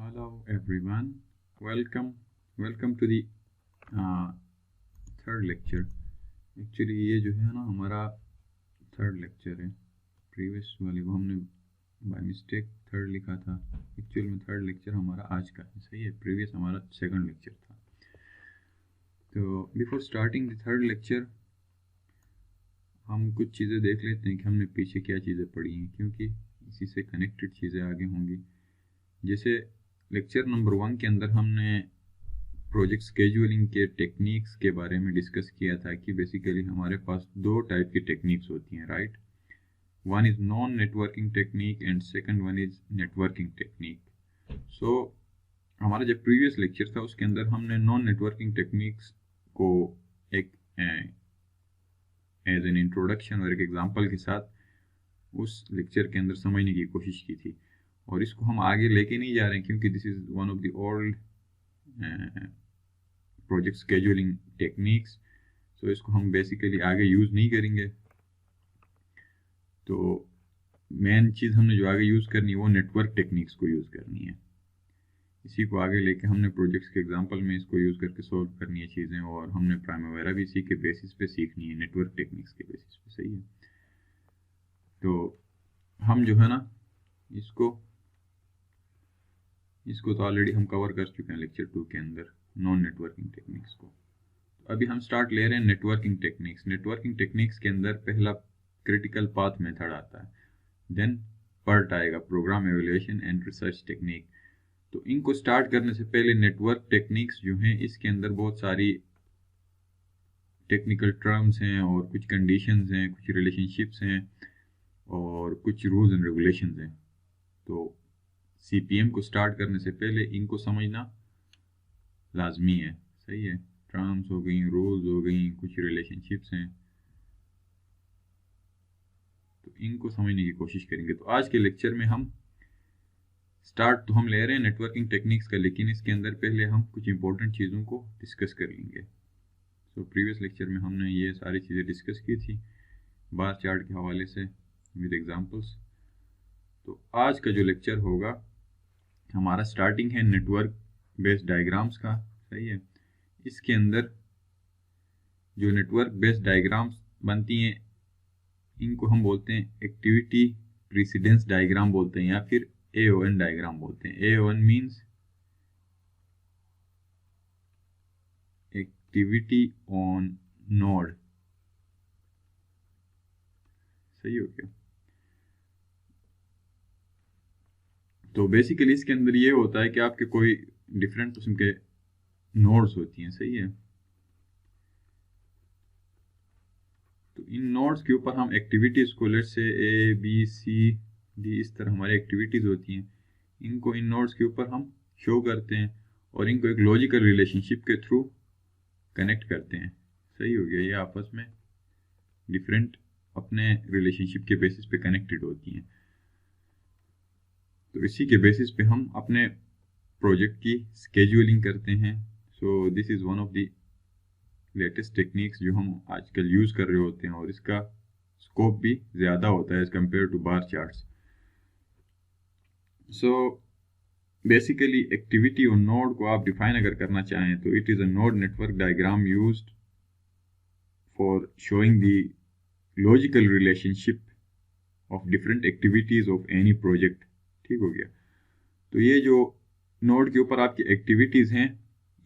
Hello everyone. Welcome to the third lecture. Actually ये जो है ना हमारा थर्ड लेक्चर है. प्रीवियस वाले को हमने बाय मिस्टेक थर्ड लिखा था. एक्चुअल में थर्ड लेक्चर हमारा आज का है. सही है. प्रीवियस हमारा सेकंड लेक्चर था. तो before starting the third lecture हम कुछ चीज़ें देख लेते हैं कि हमने पीछे क्या चीज़ें पढ़ी हैं, क्योंकि इसी से कनेक्टेड चीज़ें आगे होंगी. जैसे लेक्चर नंबर 1 के अंदर हमने प्रोजेक्ट स्केड्यूलिंग के टेक्निक्स के बारे में डिस्कस किया था कि बेसिकली हमारे पास दो टाइप की टेक्निक्स होती हैं, right. One is non networking technique and second one is networking technique. So हमारा जब प्रीवियस लेक्चर था उसके अंदर हमने नॉन नेटवर्किंग टेक्निक्स को एक एज एन इंट्रोडक्शन और एक एग्जांपल के साथ उस लेक्चर के अंदर समझने की कोशिश की थी. और इसको हम आगे लेके नहीं जा रहे हैं क्योंकि this is one of the old project scheduling techniques. So इसको हम बेसिकली आगे यूज़ नहीं करेंगे. तो मेन चीज़ हमने जो आगे यूज़ करनी है वो नेटवर्क टेक्निक्स को यूज़ करनी है. इसी को आगे लेके हमने प्रोजेक्ट्स के एग्जांपल में इसको यूज़ करके सोल्व करनी है चीज़ें, और हमने प्राइमवेरा भी इसी के बेसिस पे सीखनी है, नेटवर्क टेक्निक्स के बेसिस पे. सही है. तो हम जो है ना इसको तो ऑलरेडी हम कवर कर चुके हैं लेक्चर 2 के अंदर, नॉन नेटवर्किंग टेक्निक्स को. अभी हम स्टार्ट ले रहे हैं नेटवर्किंग टेक्निक्स. नेटवर्किंग टेक्निक्स के अंदर पहला क्रिटिकल पाथ मेथड आता है, देन पर्ट आएगा, program evaluation and research technique. तो इनको स्टार्ट करने से पहले नेटवर्क टेक्निक्स जो हैं इसके अंदर बहुत सारी टेक्निकल टर्म्स हैं और कुछ कंडीशंस हैं, कुछ रिलेशनशिप्स हैं और कुछ रूल्स एंड रेगुलेशंस हैं. तो CPM को स्टार्ट करने से पहले इनको समझना लाजमी है. सही है. टर्म्स हो गई, रूल्स हो गई, कुछ रिलेशनशिप्स हैं, तो इनको समझने की कोशिश करेंगे. तो आज के लेक्चर में हम स्टार्ट तो हम ले रहे हैं नेटवर्किंग टेक्निक्स का, लेकिन इसके अंदर पहले हम कुछ इंपॉर्टेंट चीज़ों को डिस्कस कर लेंगे. सो प्रीवियस लेक्चर में हमने ये सारी चीज़ें डिस्कस की थी बार चार्ट के हवाले से विद एग्जांपल्स. तो आज का जो लेक्चर होगा हमारा स्टार्टिंग है नेटवर्क बेस्ड डायग्राम्स का. सही है. इसके अंदर जो नेटवर्क बेस्ड डायग्राम्स बनती हैं इनको हम बोलते हैं एक्टिविटी प्रीसिडेंस डायग्राम बोलते हैं, या फिर AON डायग्राम बोलते हैं. AON means activity on node. सही हो गया. तो बेसिकली इसके अंदर ये होता है कि आपके कोई डिफरेंट किस्म के नोड्स होती हैं. सही है. तो इन नोड्स के ऊपर हम एक्टिविटीज़ को, लेट से ABCD इस तरह हमारी एक्टिविटीज़ होती हैं, इनको इन नोड्स के ऊपर हम शो करते हैं और इनको एक लॉजिकल रिलेशनशिप के थ्रू कनेक्ट करते हैं. सही हो गया. ये आपस में डिफरेंट अपने रिलेशनशिप के बेसिस पे कनेक्टेड होती हैं. तो इसी के बेसिस पे हम अपने प्रोजेक्ट की स्केड्यूलिंग करते हैं. So this is one of the latest techniques जो हम आजकल यूज़ कर रहे होते हैं, और इसका स्कोप भी ज़्यादा होता है as compare to bar charts. So basically activity और नोड को आप डिफाइन अगर करना चाहें तो it is a node network diagram used for showing the logical relationship of different activities of any project. ठीक हो गया. तो ये जो नोड के ऊपर आपकी एक्टिविटीज़ हैं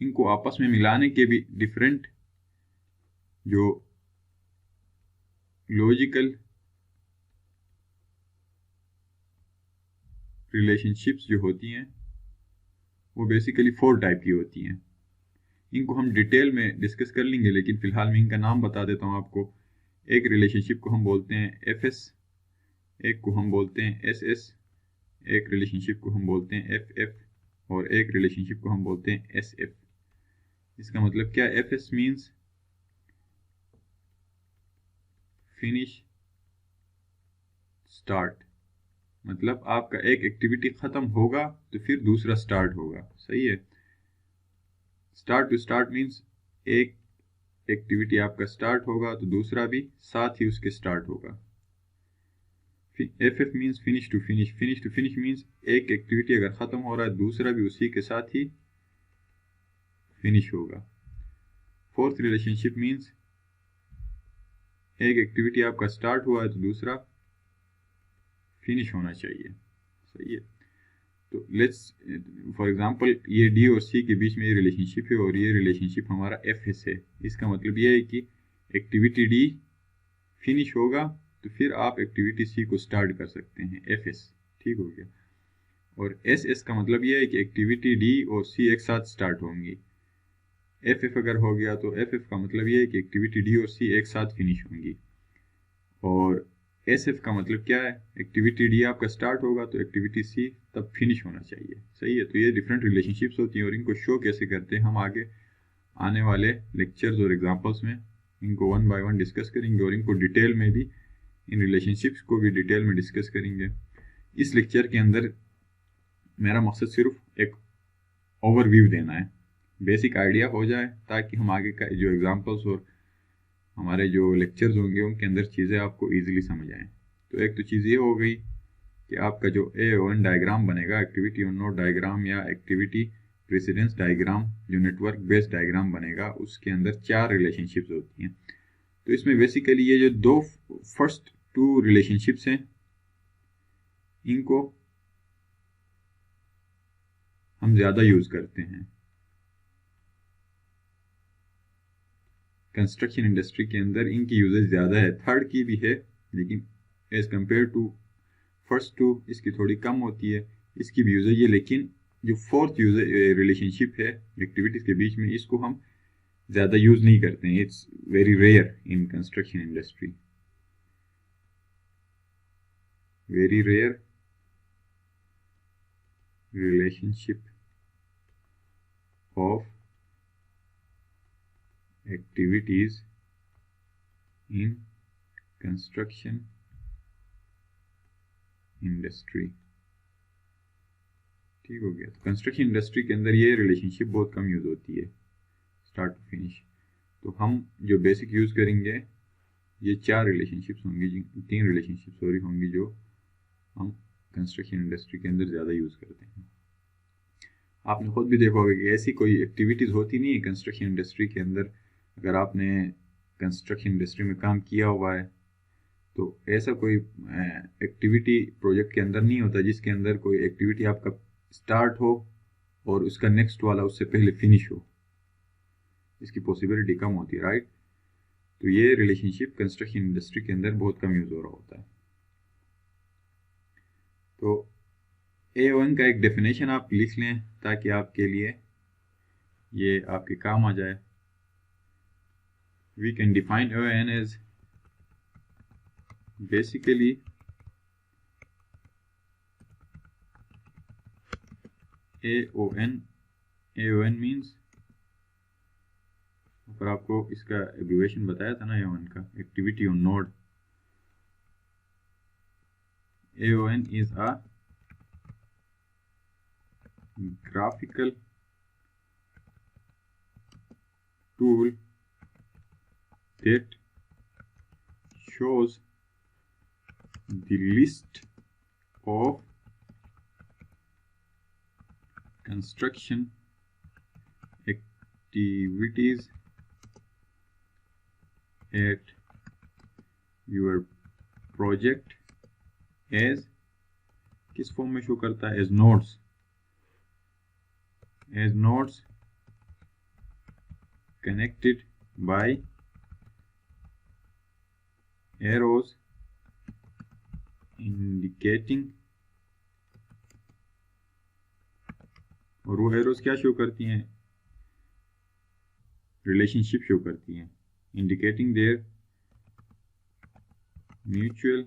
इनको आपस में मिलाने के भी डिफरेंट जो लॉजिकल रिलेशनशिप्स जो होती हैं वो बेसिकली 4 टाइप की होती हैं. इनको हम डिटेल में डिस्कस कर लेंगे, लेकिन फ़िलहाल मैं इनका नाम बता देता हूँ आपको. एक रिलेशनशिप को हम बोलते हैं FS, एक को हम बोलते हैं SS, एक रिलेशनशिप को हम बोलते हैं FF और एक रिलेशनशिप को हम बोलते हैं SF. इसका मतलब क्या? FS मीन्स फिनिश स्टार्ट, मतलब आपका एक एक्टिविटी ख़त्म होगा तो फिर दूसरा स्टार्ट होगा. सही है. स्टार्ट टू स्टार्ट मीन्स एक एक्टिविटी आपका स्टार्ट होगा तो दूसरा भी साथ ही उसके स्टार्ट होगा. FF means finish to finish. Finish to finish means एक एक्टिविटी अगर ख़त्म हो रहा है दूसरा भी उसी के साथ ही फिनिश होगा। फोर्थ रिलेशनशिप मीन्स एक एक्टिविटी आपका स्टार्ट हुआ है तो दूसरा फिनिश होना चाहिए। सही है। तो लेट्स फॉर एग्जांपल ये डी और सी के बीच में ये रिलेशनशिप है और ये रिलेशनशिप हमारा एफ एस है। इसका मतलब ये है कि एक्टिविटी डी फिनिश होगा तो फिर आप एक्टिविटी सी को स्टार्ट कर सकते हैं, एफ एस। ठीक हो गया। और एस एस का मतलब ये है कि एक्टिविटी डी और सी एक साथ स्टार्ट होंगी। एफ एफ अगर हो गया तो एफ एफ का मतलब ये है कि एक्टिविटी डी और सी एक साथ फिनिश होंगी। और एस एफ का मतलब क्या है, एक्टिविटी डी आपका स्टार्ट होगा तो एक्टिविटी सी तब फिनिश होना चाहिए। सही है। तो ये डिफरेंट रिलेशनशिप्स होती हैं और इनको शो कैसे करते हैं हम आगे आने वाले लेक्चर्स और एग्जांपल्स में इनको वन बाय वन डिस्कस करेंगे और इनको डिटेल में भी, इन रिलेशनशिप्स को भी डिटेल में डिस्कस करेंगे। इस लेक्चर के अंदर मेरा मकसद सिर्फ एक ओवरव्यू देना है, बेसिक आइडिया हो जाए ताकि हम आगे का जो एग्जांपल्स और हमारे जो लेक्चर्स होंगे उनके अंदर चीज़ें आपको ईजिली समझ आएँ। तो एक तो चीज़ ये हो गई कि आपका जो AO1 डायग्राम बनेगा, एक्टिविटी ऑन नोड डायग्राम या एक्टिविटी प्रेसिडेंस डायग्राम, जो नेटवर्क बेस्ड डायग्राम बनेगा, उसके अंदर 4 रिलेशनशिप्स होती हैं। तो इसमें बेसिकली ये जो दो फर्स्ट 2 रिलेशनशिप्स हैं इनको हम ज़्यादा यूज़ करते हैं कंस्ट्रक्शन इंडस्ट्री के अंदर। इनकी यूजेज ज़्यादा है, थर्ड की भी है लेकिन एज कम्पेयर टू फर्स्ट 2 इसकी थोड़ी कम होती है, इसकी भी यूजेज है। लेकिन जो फोर्थ यूज रिलेशनशिप है एक्टिविटीज़ के बीच में, इसको हम ज़्यादा यूज़ नहीं करते हैं। It's very rare in construction industry, very rare relationship of activities in construction industry। ठीक हो गया। तो कंस्ट्रक्शन इंडस्ट्री के अंदर ये रिलेशनशिप बहुत कम यूज़ होती है, स्टार्ट टू फिनिश। तो हम जो बेसिक यूज़ करेंगे ये 4 रिलेशनशिप्स होंगी, 3 रिलेशनशिप्स होंगी जो हम कंस्ट्रक्शन इंडस्ट्री के अंदर ज़्यादा यूज़ करते हैं। आपने खुद भी देखा होगा कि ऐसी कोई एक्टिविटीज़ होती नहीं है कंस्ट्रक्शन इंडस्ट्री के अंदर। अगर आपने कंस्ट्रक्शन इंडस्ट्री में काम किया हुआ है तो ऐसा कोई एक्टिविटी प्रोजेक्ट के अंदर नहीं होता जिसके अंदर कोई एक्टिविटी आपका स्टार्ट हो और उसका नेक्स्ट वाला उससे पहले फिनिश हो। इसकी पॉसिबिलिटी कम होती है, राइट। तो ये रिलेशनशिप कंस्ट्रक्शन इंडस्ट्री के अंदर बहुत कम यूज़ हो रहा होता है। तो A1 का एक डेफिनेशन आप लिख लें ताकि आपके लिए ये आपके काम आ जाए। We can define AON as basically AON means, पर आपको इसका एब्रिविएशन बताया था ना AON का, activity on node. AON is a graphical tool that shows the list of construction activities at your project as, किस फॉर्म में शो करता है, as nodes connected by arrows indicating, और वो एरोज क्या शो करती हैं, रिलेशनशिप शो करती हैं, indicating there mutual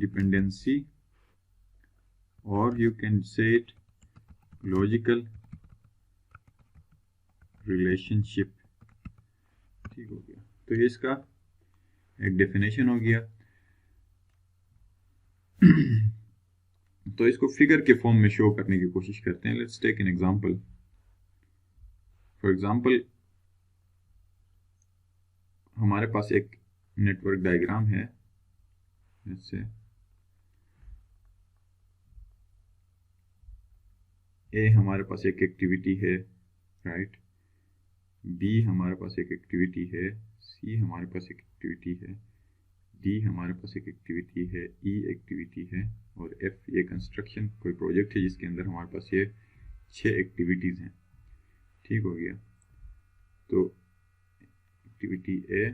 dependency, or you can say it logical relationship। ठीक हो गया। तो ये इसका एक डेफिनेशन हो गया। तो इसको फिगर के फॉर्म में शो करने की कोशिश करते हैं। Let's take an example. For example हमारे पास एक नेटवर्क डायग्राम है, जैसे ए हमारे पास एक एक्टिविटी है, राइट, बी हमारे पास एक एक्टिविटी है, सी हमारे पास एक एक्टिविटी है, डी हमारे पास एक एक्टिविटी है, ई एक्टिविटी है, और एफ ये कंस्ट्रक्शन कोई प्रोजेक्ट है जिसके अंदर हमारे पास ये 6 एक्टिविटीज़ हैं। ठीक हो गया। तो एक्टिविटी ए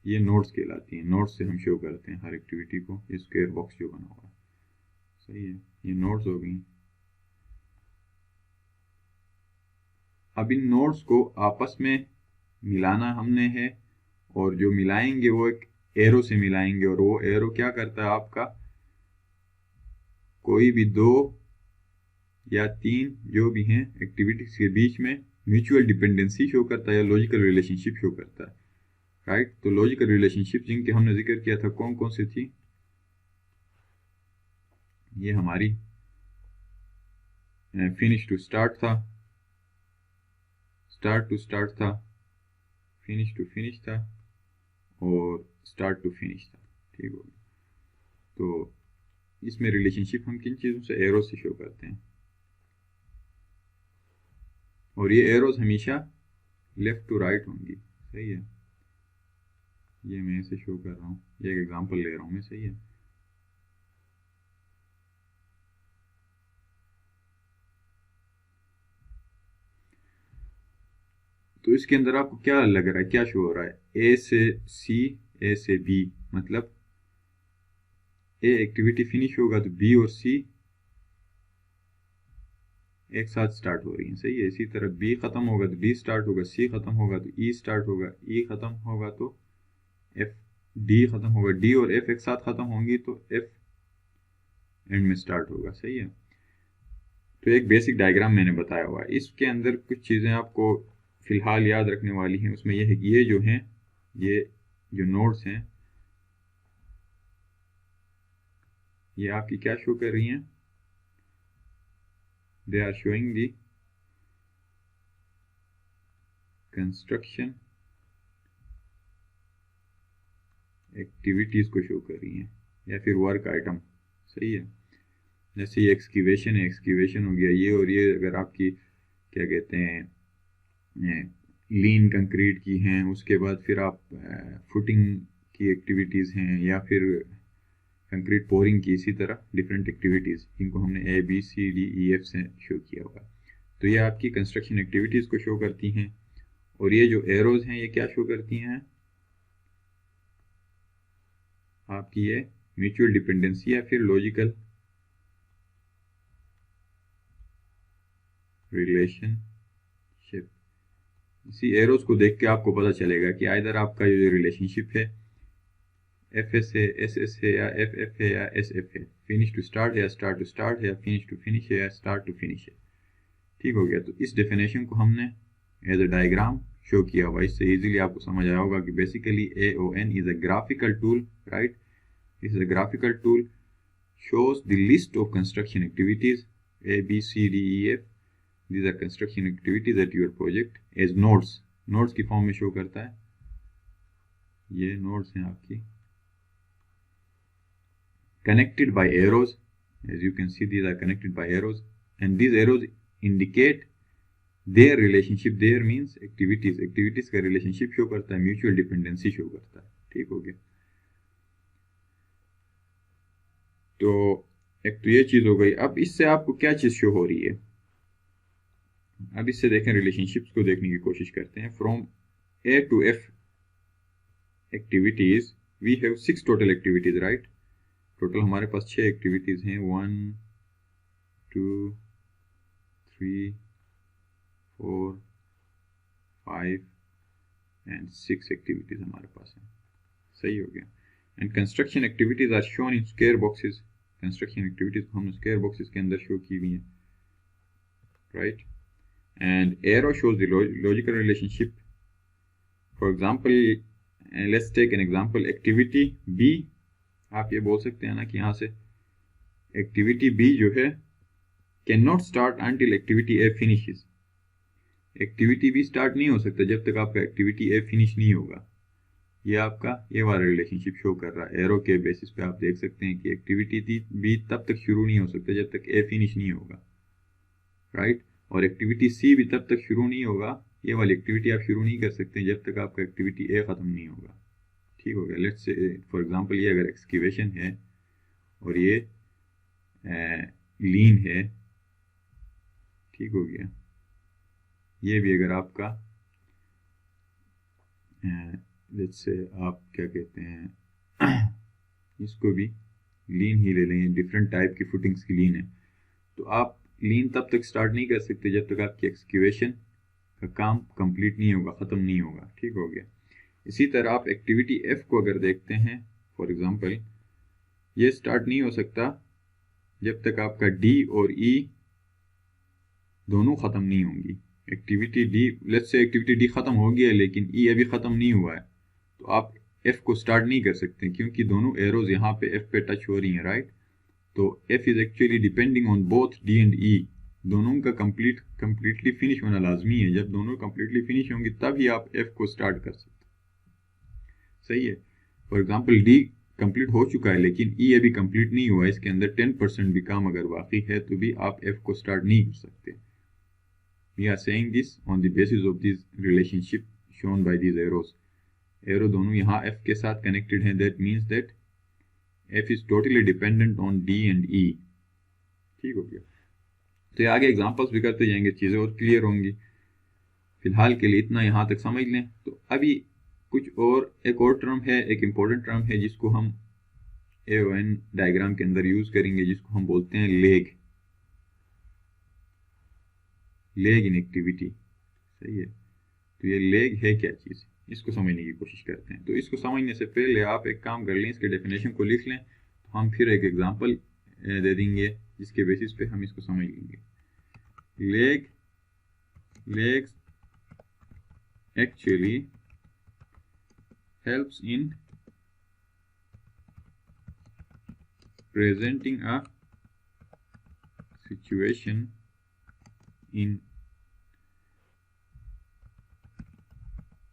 ये नोड्स कहलाती हैं, नोड्स से हम शो करते हैं हर एक्टिविटी को, ये स्क्वायर बॉक्स जो बना हुआ है, सही है, ये नोड्स हो गई। अब इन नोड्स को आपस में मिलाना हमने है, और जो मिलाएंगे वो एक एरो से मिलाएंगे, और वो एरो क्या करता है, आपका कोई भी 2 या 3 जो भी हैं एक्टिविटीज के बीच में म्यूचुअल डिपेंडेंसी शो करता है या लॉजिकल रिलेशनशिप शो करता है, राइट। तो लॉजिकल रिलेशनशिप जिनके हमने जिक्र किया था कौन कौन सी थी, ये हमारी फिनिश टू स्टार्ट था, स्टार्ट टू स्टार्ट था, फिनिश टू फिनिश था, और स्टार्ट टू फिनिश था। ठीक हो गया। तो इसमें रिलेशनशिप हम किन चीज़ों से, एरो से शो करते हैं, और ये एरोज हमेशा लेफ्ट टू राइट होंगी, सही है। ये मैं ऐसे शो कर रहा हूँ, ये एक एग्जांपल ले रहा हूँ मैं, सही है। तो इसके अंदर आपको क्या लग रहा है, क्या शो हो रहा है, ए से सी, ए से बी, मतलब ए एक्टिविटी फिनिश होगा तो बी और सी एक साथ स्टार्ट हो रही है, सही है। इसी तरह बी खत्म होगा तो डी स्टार्ट होगा, सी खत्म होगा तो ई स्टार्ट होगा, ई खत्म होगा तो एफ, डी खत्म होगा, डी और एफ एक साथ खत्म होंगी तो एफ एंड में स्टार्ट होगा, सही है। तो एक बेसिक डायग्राम मैंने बताया हुआ है, इसके अंदर कुछ चीज़ें आपको फिलहाल याद रखने वाली हैं। उसमें यह है कि ये जो हैं, ये जो नोड्स हैं, ये आपकी क्या शो कर रही हैं, they are showing the construction activities को शो कर रही हैं, या फिर वर्क आइटम, सही है। जैसे ये एक्सक्यूवेशन है, एक्सक्यूवेशन हो गया ये, और ये अगर आपकी क्या कहते हैं लीन कंक्रीट की हैं, उसके बाद फिर आप फुटिंग की एक्टिविटीज़ हैं, या फिर कंक्रीट पोरिंग की, इसी तरह डिफरेंट एक्टिविटीज़ जिनको हमने A B C D E F से शो किया हुआ। तो ये आपकी कंस्ट्रक्शन एक्टिविटीज़ को शो करती हैं, और ये जो एरोज हैं ये क्या शो करती हैं, आपकी ये म्यूचुअल डिपेंडेंसी या फिर लॉजिकल रिलेशनशिप। इसी एरोज को देख के आपको पता चलेगा कि आइदर आपका जो रिलेशनशिप है एफ एस है, एस एस है, या एफ एफ है, या एस एफ है, फिनिश टू स्टार्ट है या स्टार्ट टू स्टार्ट है, या फिनिश टू फिनिश है या स्टार्ट टू फिनिश है। ठीक हो गया। तो इस डेफिनेशन को हमने एज अ डायग्राम शो किया हुआ, इससे इजीली आपको समझ आया होगा कि basically AON is a graphical tool, right. This is a graphical tool shows the list of construction activities A, B, C, D, E, F. These are construction activities at your project as nodes. Nodes की form में show करता है, ये nodes हैं आपकी, connected by arrows. As you can see, these are connected by arrows, and these arrows indicate their relationship. Their means activities. Activities का relationship show करता है, mutual dependency शो करता है। ठीक हो गया। तो एक तो ये चीज़ हो गई। अब इससे आपको क्या चीज़ शो हो रही है, अब इससे देखें, रिलेशनशिप्स को देखने की कोशिश करते हैं। From A to F activities we have 6 total activities, right. Total हमारे पास 6 एक्टिविटीज हैं, 1 2 3 4 5 एंड 6 एक्टिविटीज हमारे पास हैं, सही हो गया। And construction activities are shown in square boxes. Construction activities को हमने स्क्वायर बॉक्सेस के अंदर शो की हुई हैं, right. And arrow shows the logical relationship. For example, let's take an example, activity B, आप ये बोल सकते हैं ना कि यहाँ से एक्टिविटी बी जो है can not start until activity A finishes. Activity भी स्टार्ट नहीं हो सकता जब तक आपका एक्टिविटी ए फिनिश नहीं होगा। ये आपका ये वाला रिलेशनशिप शो कर रहा है। एरो के बेसिस पे आप देख सकते हैं कि एक्टिविटी भी तब तक शुरू नहीं हो सकता जब तक ए फिनिश नहीं होगा, राइट। और एक्टिविटी सी भी तब तक शुरू नहीं होगा, ये वाली एक्टिविटी आप शुरू नहीं कर सकते जब तक आपका एक्टिविटी ए ख़त्म नहीं होगा। ठीक हो गया। लेट्स से फॉर एग्जांपल ये अगर एक्सक्यूवेशन है और ये लीन है, ठीक हो गया। ये भी अगर आपका लेट्स से आप क्या कहते हैं इसको भी लीन ही ले लेंगे, डिफरेंट टाइप की फुटिंग्स की लीन है। तो आप लीन तब तक स्टार्ट नहीं कर सकते जब तक आपकी एक्सक्यूवेशन का काम कंप्लीट नहीं होगा, ख़त्म नहीं होगा। ठीक हो गया। इसी तरह आप एक्टिविटी एफ को अगर देखते हैं, फॉर एग्जांपल ये स्टार्ट नहीं हो सकता जब तक आपका डी और ई दोनों ख़त्म नहीं होंगी। Activity D, let's say activity D ख़त्म हो गया है लेकिन ई अभी ख़त्म नहीं हुआ है, तो आप एफ को स्टार्ट नहीं कर सकते क्योंकि दोनों एरोज यहाँ पे एफ पे टच हो रही हैं, राइट। तो F is actually depending on both D and E. दोनों का कंप्लीटली फिनिश होना लाजमी है। जब दोनों कंप्लीटली फिनिश होंगे तभी आप एफ को स्टार्ट कर सकते हैं। सही है। फॉर एग्जांपल डी कंप्लीट हो चुका है लेकिन ई अभी कंप्लीट नहीं हुआ है, इसके अंदर 10% भी काम अगर बाकी है तो भी आप एफ को स्टार्ट नहीं कर सकते। We are saying this on the basis of this relationship shown by this arrows. Arrow दोनों यहाँ एफ के साथ कनेक्टेड हैं, that means that F is totally dependent on D and E. ठीक हो गया। तो ये आगे एग्जांपल्स भी करते जाएंगे, चीज़ें और क्लियर होंगी। फिलहाल के लिए इतना यहाँ तक समझ लें। तो अभी कुछ और एक और टर्म है, एक इम्पोर्टेंट टर्म है जिसको हम AON डायग्राम के अंदर यूज करेंगे, जिसको हम बोलते हैं लेग इन एक्टिविटी। सही है। तो ये लेग है क्या चीज़, इसको समझने की कोशिश करते हैं। तो इसको समझने से पहले आप एक काम कर लें, इसके डेफिनेशन को लिख लें, तो हम फिर एक एग्जांपल दे देंगे जिसके बेसिस पे हम इसको समझ लेंगे। Legs actually helps in presenting a situation in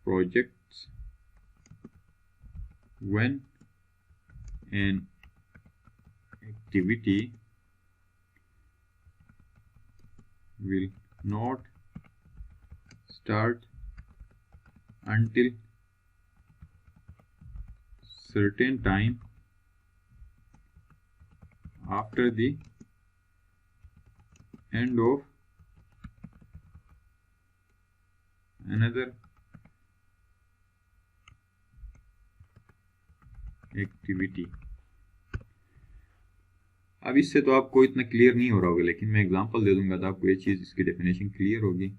projects when an activity will not start until certain time after the end of another activity। अब इससे तो आपको इतना क्लियर नहीं हो रहा होगा, लेकिन मैं एग्जांपल दे दूंगा तो आपको ये चीज़, इसकी डेफिनेशन क्लियर होगी।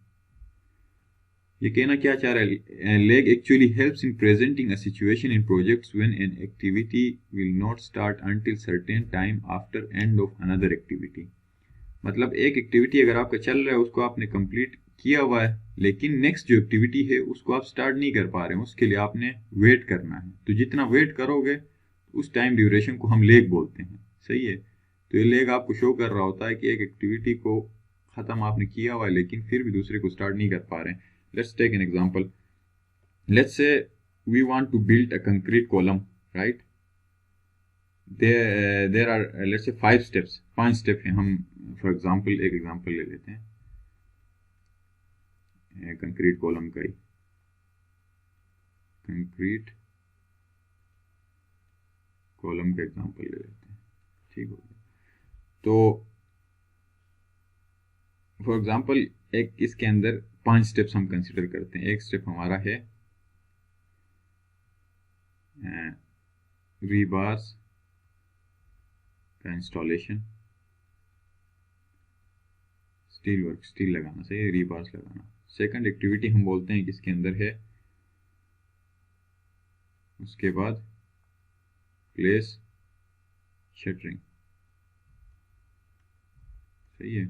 ये कहना क्या चाह रहा है, leg actually helps in presenting a situation in projects when an activity will not start until certain time after end of another activity. मतलब एक एक्टिविटी अगर आपका चल रहा है, उसको आपने कंप्लीट किया हुआ है, लेकिन नेक्स्ट जो एक्टिविटी है उसको आप स्टार्ट नहीं कर पा रहे हैं, उसके लिए आपने वेट करना है। तो जितना वेट करोगे उस टाइम ड्यूरेशन को हम लेग बोलते हैं। सही है। तो ये लेग आपको शो कर रहा होता है कि एक एक्टिविटी को ख़त्म आपने किया हुआ है लेकिन फिर भी दूसरे को स्टार्ट नहीं कर पा रहे हैं। Let's take an example. Let's say we want to build a concrete column, right? There are let's say 5 steps, 5 step हैं। हम फॉर एग्जांपल एक एग्जांपल ले लेते हैं कंक्रीट कॉलम का ही। कंक्रीट कॉलम का एग्जांपल ले लेते हैं। ठीक हो गया। तो फॉर एग्जांपल एक इसके अंदर 5 स्टेप्स हम कंसिडर करते हैं। एक स्टेप हमारा है रीबार्स का इंस्टॉलेशन, स्टील वर्क, स्टील लगाना, सही है, रीबार्स लगाना। सेकंड एक्टिविटी हम बोलते हैं कि इसके अंदर है, उसके बाद प्लेस शटरिंग। सही है।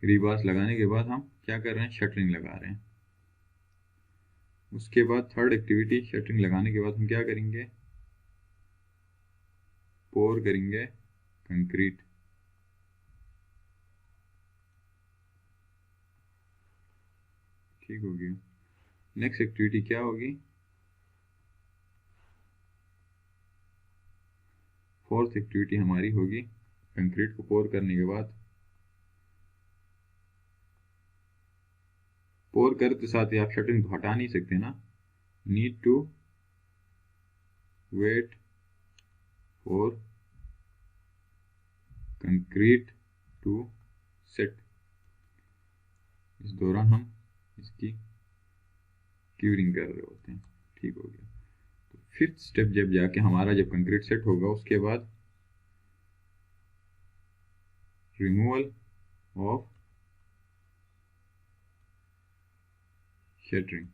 रीबार्स लगाने के बाद हम क्या कर रहे हैं, शटरिंग लगा रहे हैं। उसके बाद थर्ड एक्टिविटी, शटरिंग लगाने के बाद हम क्या करेंगे, पोर करेंगे कंक्रीट। ठीक हो गया। नेक्स्ट एक्टिविटी क्या होगी? फोर्थ एक्टिविटी हमारी होगी कंक्रीट को पोर करने के बाद, पोर करते साथ ही आप शटरिंग तो हटा नहीं सकते ना, need to wait for concrete to set. इस दौरान हम इसकी क्यूरिंग कर रहे होते हैं। ठीक हो गया। तो फिफ्थ स्टेप जब जाके हमारा जब कंक्रीट सेट होगा, उसके बाद रिमूवल ऑफ शटरिंग।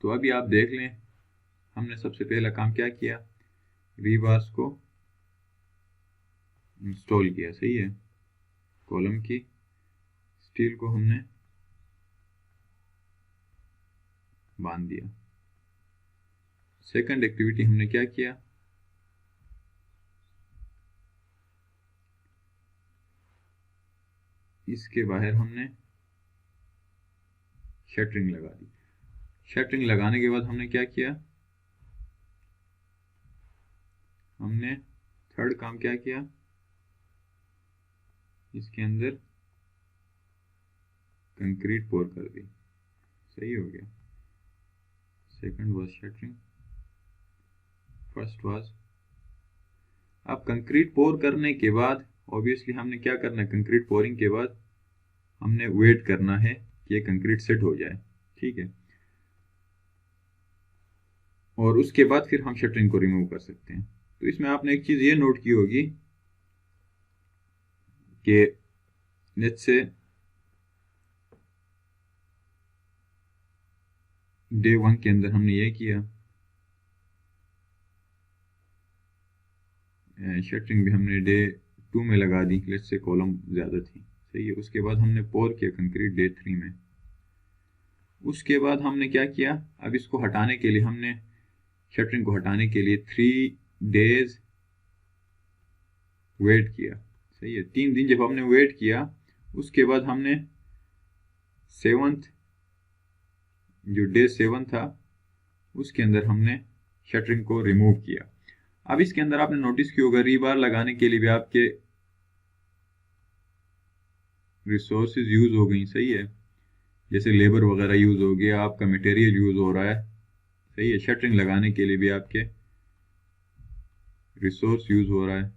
तो अभी आप देख लें, हमने सबसे पहला काम क्या किया? रीबार्स को इंस्टॉल किया, सही है। कॉलम की स्टील को हमने बांध दिया। सेकंड एक्टिविटी हमने क्या किया? इसके बाहर हमने शटरिंग लगा दी। शटरिंग लगाने के बाद हमने क्या किया? हमने थर्ड काम क्या किया? इसके अंदर कंक्रीट पोर कर दी। सही हो गया। Second was shuttering, first was. अब कंक्रीट पोर करने के बाद ऑब्वियसली हमने क्या करना है? कंक्रीट पोरिंग के बाद हमने वेट करना है कि ये कंक्रीट सेट हो जाए। ठीक है। और उसके बाद फिर हम शटरिंग को रिमूव कर सकते हैं। तो इसमें आपने एक चीज ये नोट की होगी कि लेट्स से डे 1 के अंदर हमने ये किया, शटरिंग भी हमने डे 2 में लगा दी, लेट्स से कॉलम ज्यादा थी, सही है। उसके बाद हमने पोर किया कंक्रीट डे 3 में। उसके बाद हमने क्या किया? अब इसको हटाने के लिए हमने शटरिंग को हटाने के लिए 3 डेज वेट किया, सही है। 3 दिन जब हमने वेट किया, उसके बाद हमने 7th जो डे 7 था उसके अंदर हमने शटरिंग को रिमूव किया। अब इसके अंदर आपने नोटिस किया होगा, रीबार लगाने के लिए भी आपके रिसोर्सेज यूज हो गई, सही है। जैसे लेबर वगैरह यूज हो गया, आपका मटेरियल यूज हो रहा है, सही है। शटरिंग लगाने के लिए भी आपके रिसोर्स यूज हो रहा है,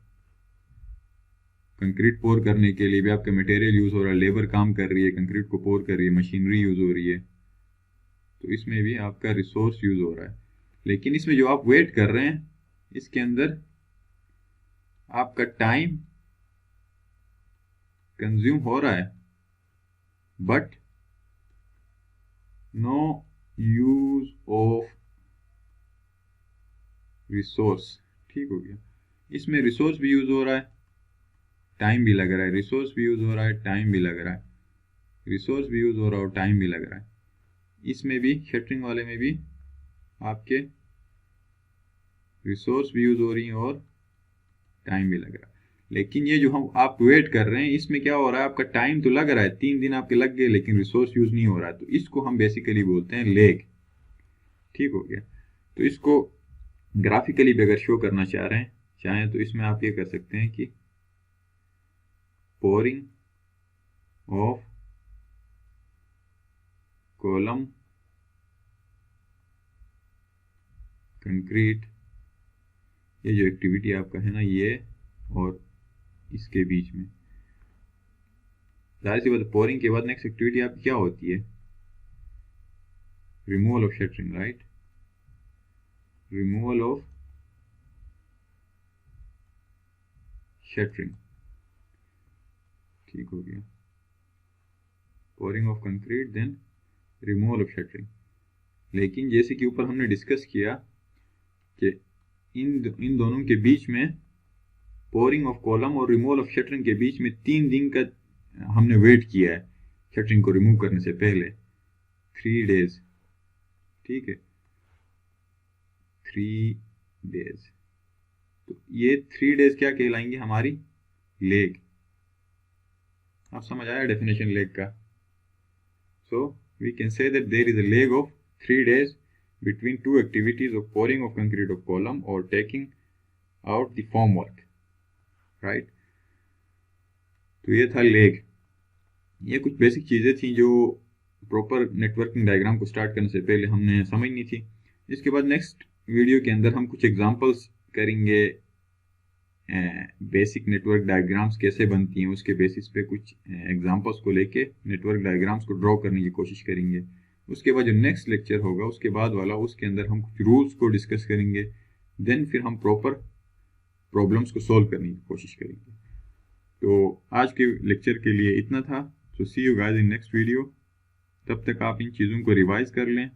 कंक्रीट पोर करने के लिए भी आपका मटेरियल यूज हो रहा है, लेबर काम कर रही है, कंक्रीट को पोर कर रही है, मशीनरी यूज हो रही है, तो इसमें भी आपका रिसोर्स यूज हो रहा है। लेकिन इसमें जो आप वेट कर रहे हैं, इसके अंदर आपका टाइम कंज्यूम हो रहा है, but no use of resource. ठीक हो गया। इसमें रिसोर्स भी यूज हो रहा है, टाइम भी लग रहा है, रिसोर्स भी यूज हो रहा है, टाइम भी लग रहा है, रिसोर्स भी यूज हो रहा है और टाइम भी लग रहा है। इसमें भी शटरिंग वाले में भी आपके रिसोर्स भी यूज हो रही है और टाइम भी लग रहा है। लेकिन ये जो हम आप वेट कर रहे हैं, इसमें क्या हो रहा है? आपका टाइम तो लग रहा है, 3 दिन आपके लग गए, लेकिन रिसोर्स यूज नहीं हो रहा है। तो इसको हम बेसिकली बोलते हैं लेग। ठीक हो गया। तो इसको ग्राफिकली भी अगर शो करना चाहें तो इसमें आप ये कर सकते हैं कि पोरिंग ऑफ कॉलम कंक्रीट, ये जो एक्टिविटी आपका है ना, ये और इसके बीच में, जाहिर सी बात, पोरिंग के बाद नेक्स्ट एक्टिविटी आपकी क्या होती है? Removal of shuttering, right. Removal of shuttering. ठीक हो गया। Pouring of concrete then removal of shuttering. लेकिन जैसे कि ऊपर हमने डिस्कस किया कि इन दोनों के बीच में, पोरिंग ऑफ कॉलम और रिमूवल ऑफ शटरिंग के बीच में 3 दिन का हमने वेट किया है शटरिंग को रिमूव करने से पहले, 3 डेज। ठीक है, 3 डेज। तो ये 3 डेज क्या कहलाएंगे? हमारी लेग। आप समझ आया डेफिनेशन लेग का? So we can say that there is a lag of 3 days between two activities of pouring of concrete of column or taking out the formwork, right? तो ये था लेग। ये कुछ बेसिक चीज़ें थी जो प्रॉपर नेटवर्किंग डायग्राम को start करने से पहले हमने समझनी थी। इसके बाद नेक्स्ट वीडियो के अंदर हम कुछ एग्जांपल्स करेंगे, बेसिक नेटवर्क डायग्राम्स कैसे बनती हैं उसके बेसिस पे कुछ एग्जांपल्स को लेके नेटवर्क डायग्राम्स को ड्रॉ करने की कोशिश करेंगे। उसके बाद जो नेक्स्ट लेक्चर होगा उसके बाद वाला, उसके अंदर हम कुछ रूल्स को डिस्कस करेंगे, देन फिर हम प्रॉपर प्रॉब्लम्स को सॉल्व करने की कोशिश करेंगे। तो आज के लेक्चर के लिए इतना था। So see you guys in next video. तब तक आप इन चीज़ों को रिवाइज कर लें,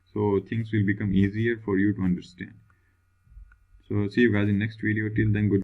so things will become easier for you to understand. So see you guys in next video. Till then, good.